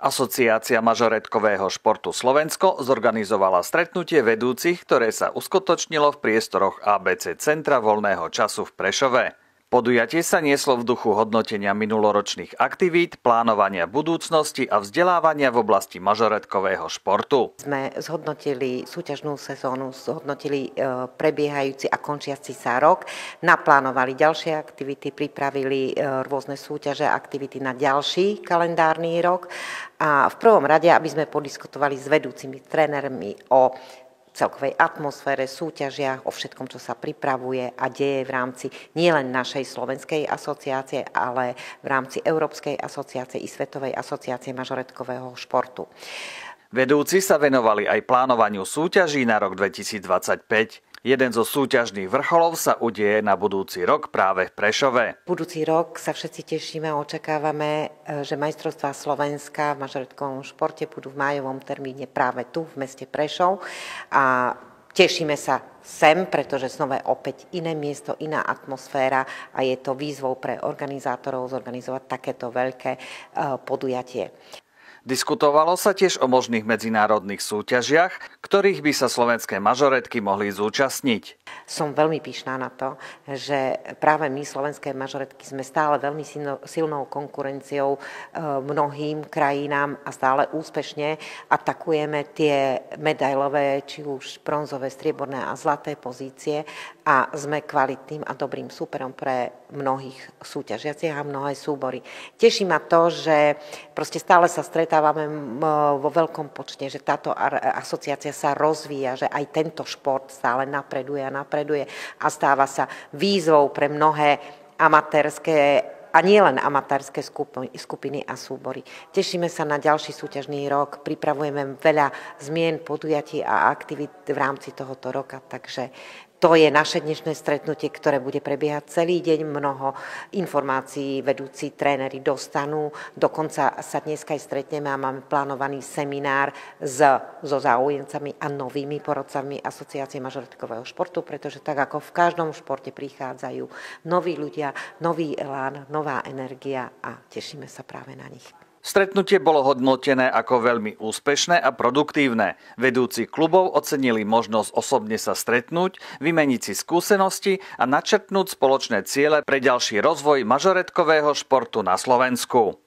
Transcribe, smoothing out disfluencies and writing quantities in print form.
Asociácia mažoretkového športu Slovensko zorganizovala stretnutie vedúcich, ktoré sa uskutočnilo v priestoroch ABC Centra voľného času v Prešove. Podujatie sa nieslo v duchu hodnotenia minuloročných aktivít, plánovania budúcnosti a vzdelávania v oblasti mažoretkového športu. Sme zhodnotili súťažnú sezónu, zhodnotili prebiehajúci a končiaci sa rok, naplánovali ďalšie aktivity, pripravili rôzne súťaže a aktivity na ďalší kalendárny rok a v prvom rade, aby sme podiskutovali s vedúcimi trénermi o celkovej atmosfére, súťažiach, o všetkom, čo sa pripravuje a deje v rámci nielen našej slovenskej asociácie, ale v rámci Európskej asociácie i Svetovej asociácie mažoretkového športu. Vedúci sa venovali aj plánovaniu súťaží na rok 2025. Jeden zo súťažných vrcholov sa udeje na budúci rok práve v Prešove. Budúci rok sa všetci tešíme a očakávame, že majstrovstvá Slovenska v mažoretkovom športe budú v májovom termíne práve tu v meste Prešov a tešíme sa sem, pretože znova opäť iné miesto, iná atmosféra a je to výzvou pre organizátorov zorganizovať takéto veľké podujatie. Diskutovalo sa tiež o možných medzinárodných súťažiach, ktorých by sa slovenské mažoretky mohli zúčastniť. Som veľmi pyšná na to, že práve my, slovenské mažoretky, sme stále veľmi silnou konkurenciou mnohým krajinám a stále úspešne atakujeme tie medailové, či už bronzové, strieborné a zlaté pozície a sme kvalitným a dobrým súperom pre mnohých súťažiacich a mnohé súbory. Teší ma to, že proste stále sa stretávame vo veľkom počte, že táto asociácia sa rozvíja, že aj tento šport stále napreduje a stáva sa výzvou pre mnohé amatérske a nielen amatérske skupiny a súbory. Tešíme sa na ďalší súťažný rok, pripravujeme veľa zmien, podujatí a aktivít v rámci tohoto roka, takže to je naše dnešné stretnutie, ktoré bude prebiehať celý deň. Mnoho informácií vedúci tréneri dostanú. Dokonca sa dnes aj stretneme a máme plánovaný seminár so záujemcami a novými porodcami Asociácie mažoretkového športu, pretože tak ako v každom športe prichádzajú noví ľudia, nový elán, nová energia a tešíme sa práve na nich. Stretnutie bolo hodnotené ako veľmi úspešné a produktívne. Vedúci klubov ocenili možnosť osobne sa stretnúť, vymeniť si skúsenosti a načrtnúť spoločné ciele pre ďalší rozvoj mažoretkového športu na Slovensku.